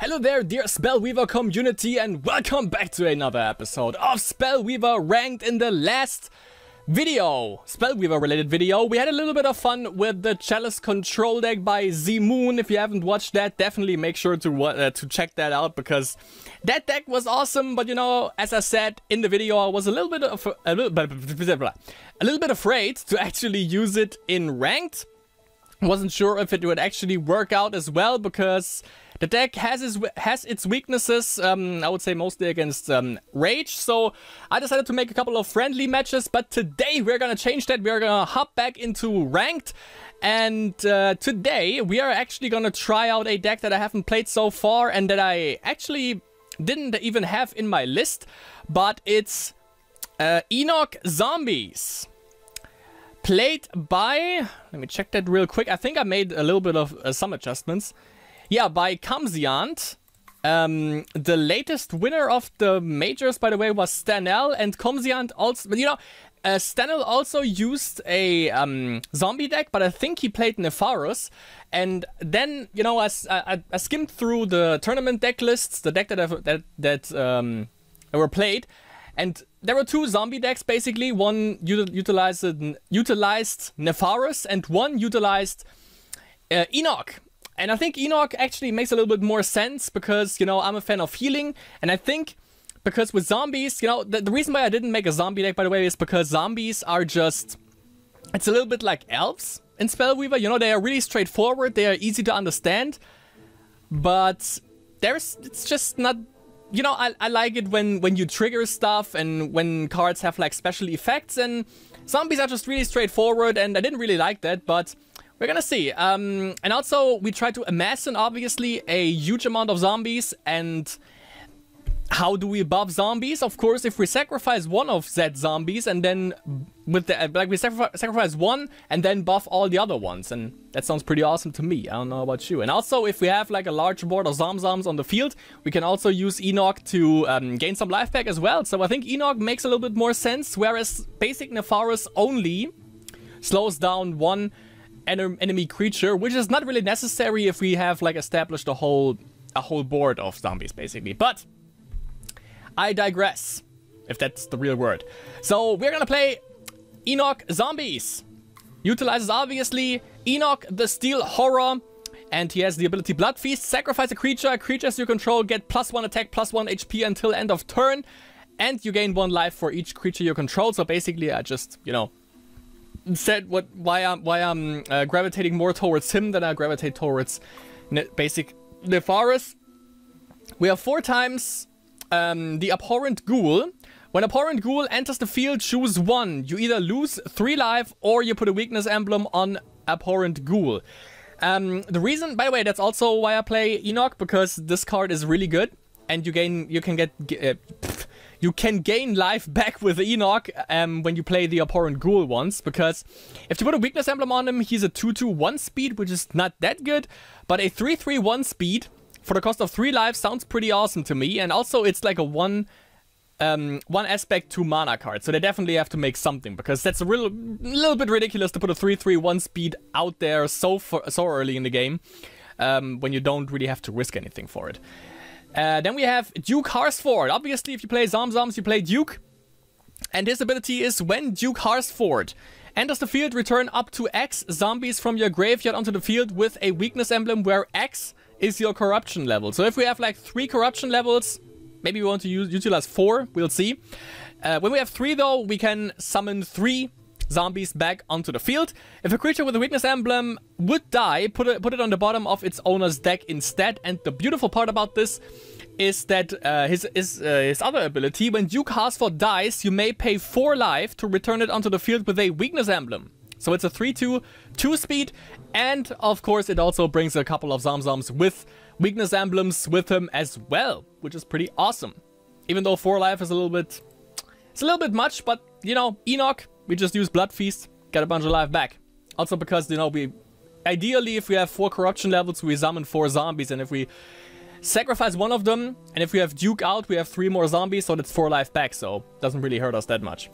Hello there, dear Spellweaver community, and welcome back to another episode of Spellweaver Ranked. In the last video, Spellweaver related video, we had a little bit of fun with the Chalice control deck by Z-Moon. If you haven't watched that, definitely make sure to check that out, because that deck was awesome. But you know, as I said in the video, I was a little bit afraid to actually use it in Ranked. Wasn't sure if it would actually work out as well, because the deck has its weaknesses, I would say mostly against Rage, so I decided to make a couple of friendly matches, but today we're gonna change that. We're gonna hop back into Ranked, and today we are actually gonna try out a deck that I haven't played so far, and that I actually didn't even have in my list, but it's Enoch Zombies. Played by, let me check that real quick, I think I made a little bit of some adjustments. Yeah, by Kamziant. The latest winner of the majors, by the way, was Stanel, and Kamziant also, but you know, Stanel also used a zombie deck, but I think he played Nepharus. And then, you know, I skimmed through the tournament deck lists, the deck that were played, and there were two zombie decks basically. One utilized Nepharus, and one utilized Enoch. And I think Enoch actually makes a little bit more sense because, you know, I'm a fan of healing. And I think because with zombies, you know, the reason why I didn't make a zombie deck, by the way, is because zombies are just, it's a little bit like elves in Spellweaver. You know, they are really straightforward. They are easy to understand. But it's just not, you know, I like it when you trigger stuff and when cards have like special effects. And zombies are just really straightforward, and I didn't really like that, but we're gonna see. And also, we try to amass, obviously, a huge amount of zombies. And how do we buff zombies? Of course, if we sacrifice one of Z zombies, and then with the like we sacrifice one and then buff all the other ones, and that sounds pretty awesome to me. I don't know about you. And also, if we have like a large board of Zomzoms on the field, we can also use Enoch to gain some life back as well. So I think Enoch makes a little bit more sense, whereas basic Nepharus only slows down one enemy creature, which is not really necessary if we have like established a whole board of zombies basically. But I digress, if that's the real word. So we're gonna play Enoch Zombies. Utilizes obviously Enoch the Steel Horror, and he has the ability Blood Feast. Sacrifice a creature. Creatures you control get +1 attack, +1 HP until end of turn, and you gain 1 life for each creature you control. So basically, I just, you know, said why I'm gravitating more towards him than I gravitate towards basic Nepharus. We have 4 times the Abhorrent Ghoul. When Abhorrent Ghoul enters the field, choose 1. You either lose 3 life or you put a weakness emblem on Abhorrent Ghoul. The reason, by the way, that's also why I play Enoch, because this card is really good, and you can gain life back with Enoch when you play the Abhorrent Ghoul once, because if you put a weakness emblem on him, he's a 2/2/1 speed, which is not that good, but a 3/3/1 speed for the cost of 3 life sounds pretty awesome to me. And also it's like a one aspect 2 mana card, so they definitely have to make something, because that's a little bit ridiculous to put a 3/3/1 speed out there so early in the game, when you don't really have to risk anything for it. Then we have Duke Harsford. Obviously, if you play Zomzoms, you play Duke. And his ability is when Duke Harsford enters the field, return up to X zombies from your graveyard onto the field with a weakness emblem where X is your corruption level. So if we have like 3 corruption levels, maybe we want to utilize 4, we'll see. When we have 3 though, we can summon 3 zombies back onto the field. If a creature with a weakness emblem would die, put it on the bottom of its owner's deck instead. And the beautiful part about this is that his other ability, when Duke Harsford dies, you may pay 4 life to return it onto the field with a weakness emblem. So it's a 3/2/2 speed, and of course it also brings a couple of Zomzoms with weakness emblems with him as well, which is pretty awesome. Even though 4 life is a little bit much, but you know, Enoch, we just use Blood Feast, get a bunch of life back. Also because, you know, ideally if we have 4 corruption levels, we summon 4 zombies, and if we sacrifice one of them, and if we have Duke out, we have 3 more zombies, so that's 4 life back, so doesn't really hurt us that much.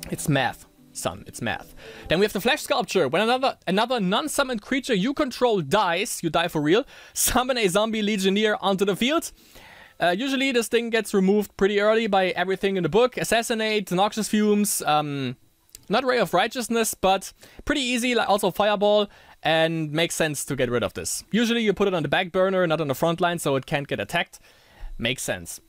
It's math. Sun. It's math. Then we have the Flesh Sculpture. When another non-summoned creature you control dies, you die for real, summon a zombie legionnaire onto the field. Usually this thing gets removed pretty early by everything in the book. Assassinate, Noxious Fumes, not Ray of Righteousness, but pretty easy, like also Fireball, and makes sense to get rid of this. Usually you put it on the back burner, not on the front line, so it can't get attacked. Makes sense.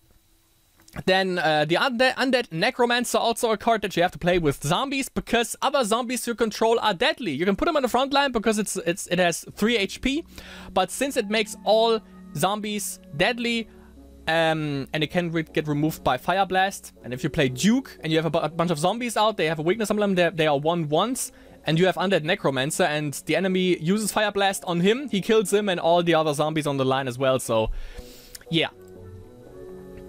Then the Undead Necromancer, also a card that you have to play with zombies, because other zombies you control are deadly. You can put them on the front line because it has 3 HP, but since it makes all zombies deadly, and it can get removed by Fire Blast, and if you play Duke and you have a bunch of zombies out, they have a weakness emblem, they are 1/1s, and you have Undead Necromancer, and the enemy uses Fire Blast on him, he kills him and all the other zombies on the line as well, so yeah.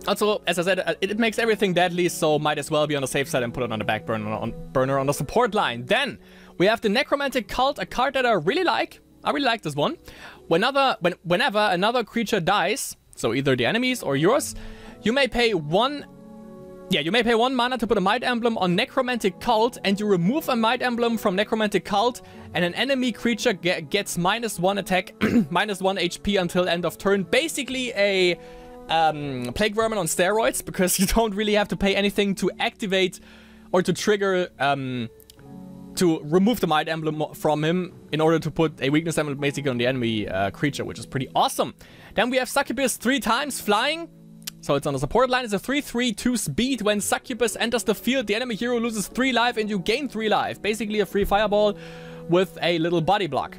Also, as I said, it makes everything deadly, so might as well be on the safe side and put it on the back burner on the support line. Then, we have the Necromantic Cult, a card that I really like. I really like this one. Whenever another creature dies, so either the enemy's or yours, you may pay one mana to put a Might Emblem on Necromantic Cult, and you remove a Might Emblem from Necromantic Cult, and an enemy creature gets -1 attack, -1 HP until end of turn. Basically a Plague Vermin on steroids, because you don't really have to pay anything to activate or to trigger, to remove the Might Emblem from him in order to put a weakness emblem basically on the enemy creature, which is pretty awesome. Then we have Succubus 3 times flying. So it's on the support line. It's a 3/3/2 speed. When Succubus enters the field, the enemy hero loses 3 life and you gain 3 life. Basically a free fireball with a little body block.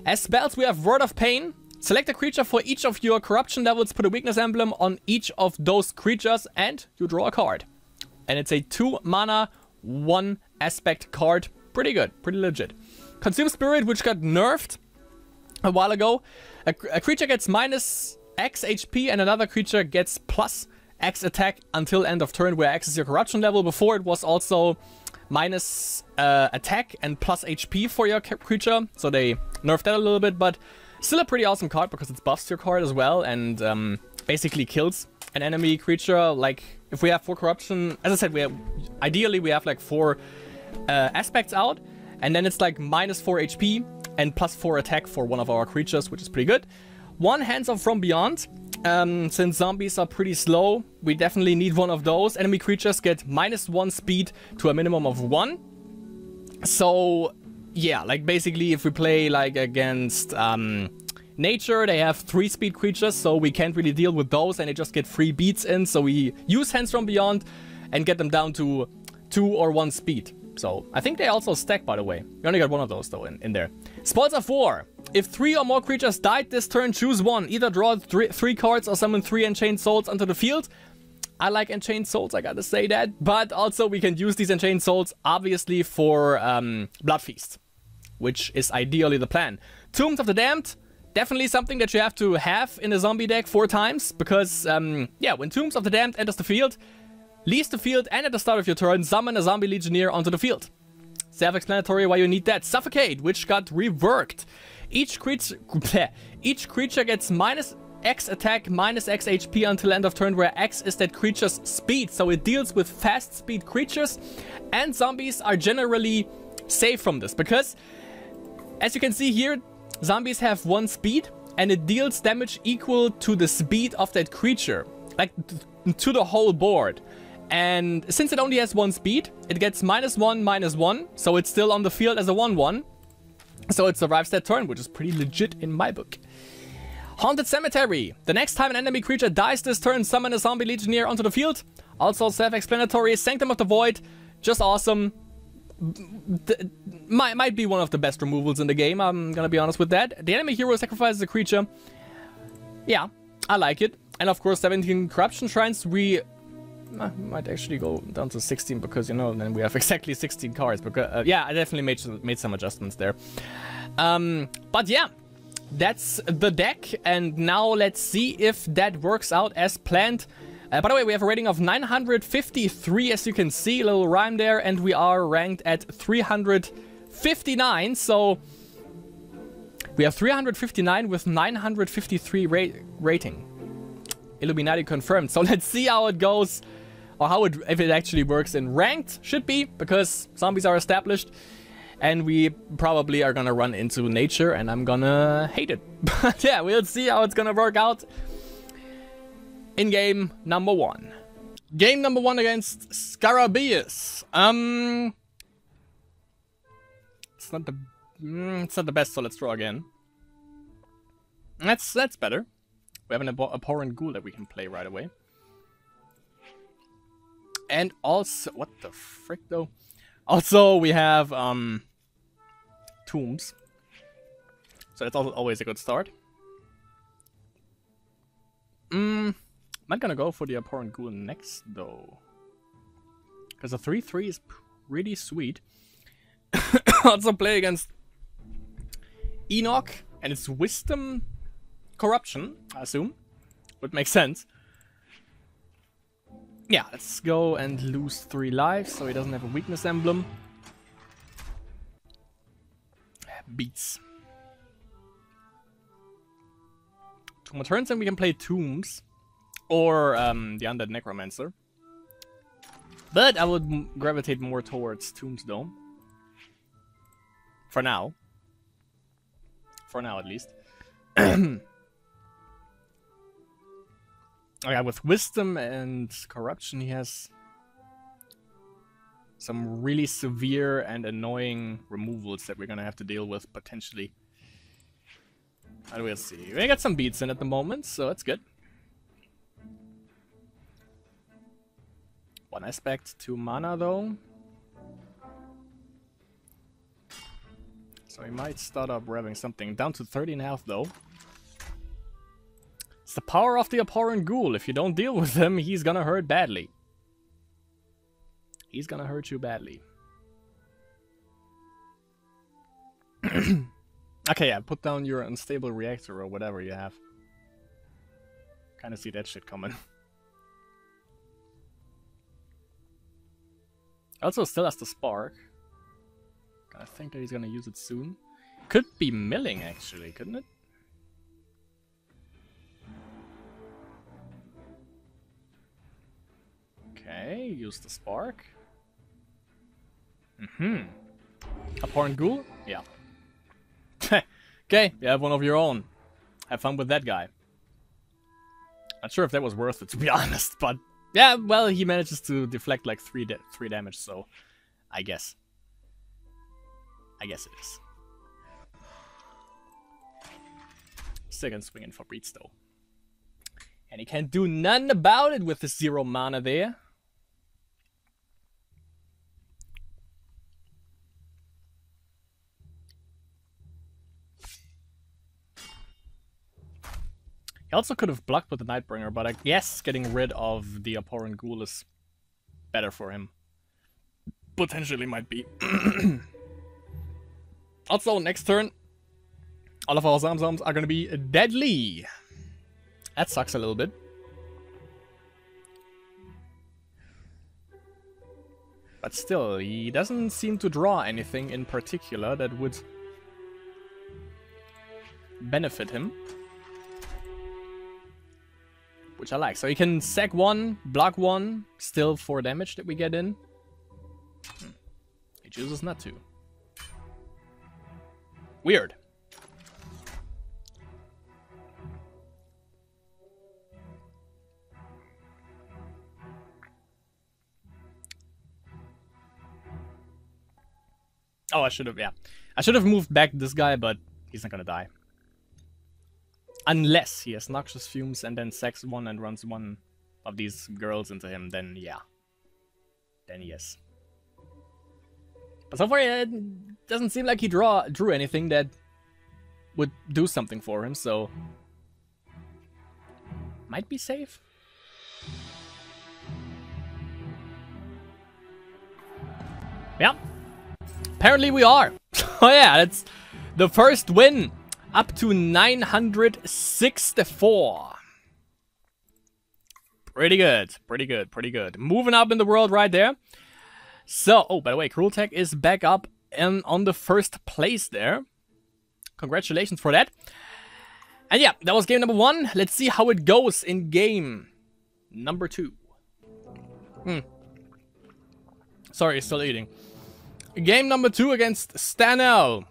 As spells, we have Word of Pain. Select a creature for each of your corruption levels, put a weakness emblem on each of those creatures, and you draw a card. And it's a 2 mana, 1 aspect card. Pretty good, pretty legit. Consume Spirit, which got nerfed a while ago. A creature gets -X HP and another creature gets +X attack until end of turn, where X is your corruption level. Before it was also minus attack and +HP for your creature, so they nerfed that a little bit, but still a pretty awesome card because it buffs your card as well and basically kills an enemy creature. Like, if we have 4 corruption, as I said, ideally we have like 4 aspects out, and then it's like -4 HP and +4 attack for one of our creatures, which is pretty good. 1 Hands of From Beyond. Since zombies are pretty slow, we definitely need one of those. Enemy creatures get -1 speed to a minimum of 1. So yeah, like basically if we play like against nature, they have 3 speed creatures, so we can't really deal with those and they just get 3 beats in. So we use Hands From Beyond and get them down to 2 or 1 speed. So I think they also stack, by the way. We only got 1 of those though in there. Spoils of War. If 3 or more creatures died this turn, choose 1. Either draw 3 cards or summon 3 Enchained Souls onto the field. I like Enchained Souls, I gotta say that. But also we can use these Enchained Souls, obviously, for Blood Feast, which is ideally the plan. Tombs of the Damned. Definitely something that you have to have in a zombie deck 4 times. Because, yeah, when Tombs of the Damned enters the field, leaves the field, and at the start of your turn, summon a zombie legionnaire onto the field. Self-explanatory why you need that. Suffocate, which got reworked. Each creature gets -X attack, -X HP until end of turn, where X is that creature's speed. So it deals with fast speed creatures, and zombies are generally safe from this. Because, as you can see here, zombies have 1 speed, and it deals damage equal to the speed of that creature. Like, to the whole board. And since it only has 1 speed, it gets -1, -1, so it's still on the field as a 1/1. So it survives that turn, which is pretty legit in my book. Haunted Cemetery. The next time an enemy creature dies this turn, summon a zombie legionnaire onto the field. Also self-explanatory. Sanctum of the Void. Just awesome. Might be one of the best removals in the game, I'm gonna be honest with that. The enemy hero sacrifices a creature. Yeah, I like it. And of course, 17 Corruption Shrines. We might actually go down to 16 because, you know, then we have exactly 16 cards. Because, yeah, I definitely made some adjustments there. But yeah, that's the deck. And now let's see if that works out as planned. By the way, we have a rating of 953, as you can see, a little rhyme there. And we are ranked at 359. So we have 359 with 953 rating. Illuminati confirmed. So let's see how it goes or if it actually works in ranked. Should be, because zombies are established. And we probably are gonna run into nature, and I'm gonna hate it. But yeah, we'll see how it's gonna work out in game number 1. Game number 1 against Scarabeus. It's not the best, so let's draw again. That's better. We have an abhorrent ghoul that we can play right away. And also, what the frick though? Also, we have tombs, so that's always a good start. I'm not gonna go for the abhorrent ghoul next though, because the 3/3 is pretty sweet. Also play against Enoch, and it's wisdom corruption, I assume. Would make sense. Yeah, let's go and lose 3 lives so he doesn't have a weakness emblem. Beats. 2 more turns and we can play Tombs. Or the Undead Necromancer. But I would gravitate more towards Tombs though. For now. For now at least. Okay, with Wisdom and Corruption he has some really severe and annoying removals that we're gonna have to deal with potentially. And we'll see. We got some beats in at the moment, so that's good. 1 aspect, 2 mana though. So we might start up revving something. Down to 30 health though. It's the power of the abhorrent ghoul. If you don't deal with him, he's gonna hurt badly. He's gonna hurt you badly. Okay, yeah, put down your unstable reactor or whatever you have. Kinda see that shit coming. Also still has the spark. I think that he's gonna use it soon. Could be milling actually, couldn't it? Okay, use the spark. Abhorrent ghoul? Yeah. Okay, you have one of your own. Have fun with that guy. Not sure if that was worth it, to be honest, but yeah, well, he manages to deflect like 3 damage, so I guess. It is. Still can swing in for Breeds though. And he can't do nothing about it with the 0 mana there. He also could have blocked with the Nightbringer, but I guess getting rid of the abhorrent ghoul is better for him. Potentially might be. Also, next turn, all of our Zamzams are going to be deadly. That sucks a little bit. But still, he doesn't seem to draw anything in particular that would benefit him. Which I like. So he can sack 1, block 1, still 4 damage that we get in. He chooses not to. Weird. Oh, I should have, yeah. I should have moved back this guy, but he's not gonna die. Unless he has Noxious Fumes and then sacks 1 and runs 1 of these girls into him, then yeah. Then yes. But so far, it doesn't seem like he drew anything that would do something for him, so might be safe. Yeah. Apparently we are. Oh yeah, that's the first win. Up to 964. Pretty good, pretty good, pretty good. Moving up in the world right there. So, oh, by the way, Cruel Tech is back up and on the first place there. Congratulations for that. And yeah, that was game number 1. Let's see how it goes in game number 2. Sorry, still eating. Game number 2 against Stanel.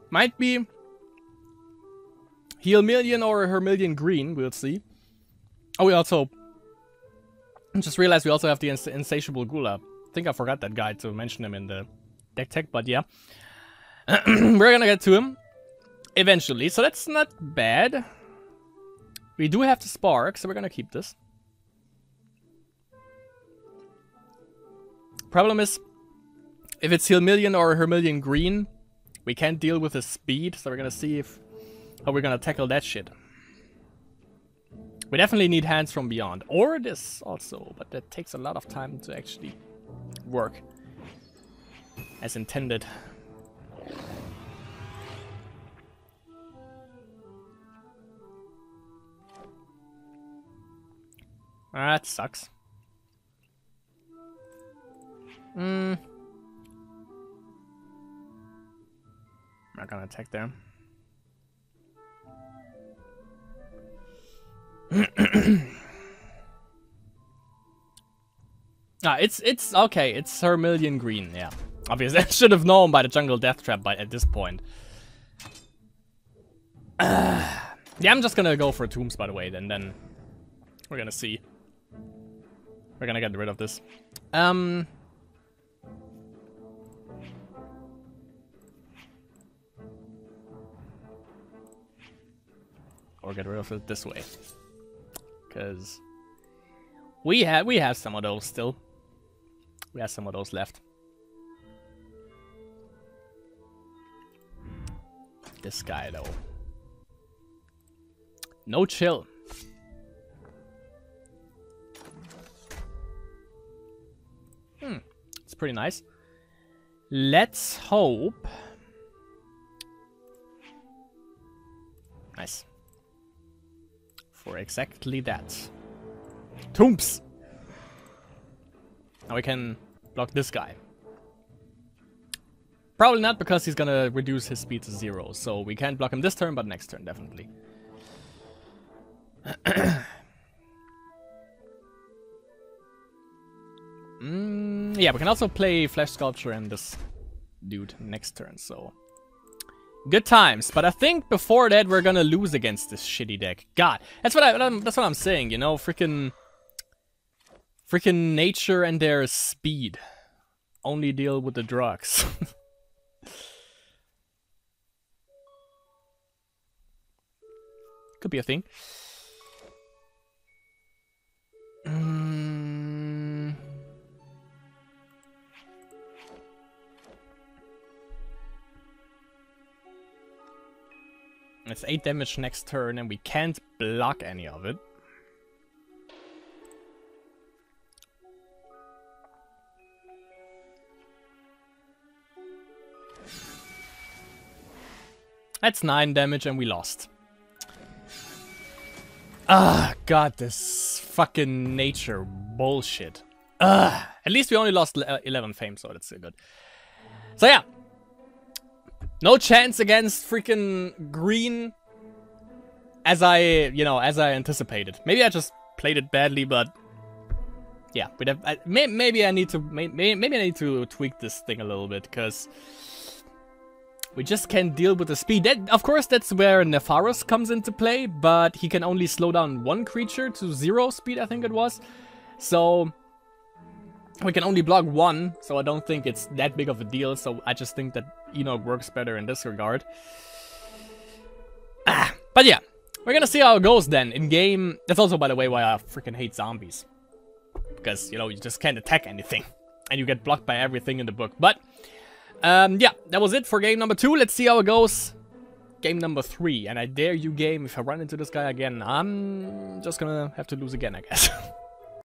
Might be Heal Million or Hermillion Green, we'll see. Oh, we also just realized we also have the Insatiable Gula. I think I forgot that guy to mention him in the deck tech, but yeah. We're gonna get to him eventually, so that's not bad. We do have the Spark, so we're gonna keep this. Problem is, if it's Heal Million or Hermillion Green, we can't deal with his speed, so we're gonna see how we're gonna tackle that shit. We definitely need Hands from Beyond, or this also, but that takes a lot of time to actually work as intended. That sucks. Not gonna attack there. It's okay. It's Hermillion Green. Yeah, obviously I should have known by the Jungle Death Trap at this point. Yeah, I'm just gonna go for Tombs, by the way. Then we're gonna see. We're gonna get rid of this. Or get rid of it this way, because we have some of those still. We have some of those left. This guy though, no chill. It's pretty nice. Let's hope. Nice. For exactly that. Tombs! Now we can block this guy. Probably not, because he's gonna reduce his speed to 0. So we can't block him this turn, but next turn, definitely. Yeah, we can also play Flesh Sculpture and this dude next turn, so... Good times, but I think before that we're gonna lose against this shitty deck. God, that's what I'm saying, you know, freaking nature and their speed only deal with the drugs. Could be a thing. It's 8 damage next turn, and we can't block any of it. That's 9 damage, and we lost. Ah, God, this fucking nature bullshit. At least we only lost 11 fame, so that's good. So yeah. No chance against freaking green, as I anticipated. Maybe I just played it badly, but yeah, maybe I need to tweak this thing a little bit, because we just can't deal with the speed. Of course, that's where Nepharos comes into play, but he can only slow down one creature to 0 speed, I think it was. So we can only block 1, so I don't think it's that big of a deal. So I just think that Enoch works better in this regard. But yeah, we're gonna see how it goes then in game. That's also, by the way, why I freaking hate zombies, because you know, you just can't attack anything and you get blocked by everything in the book. But yeah, that was it for game number 2. Let's see how it goes game number 3. And I dare you, game, if I run into this guy again, I'm just gonna have to lose again, I guess.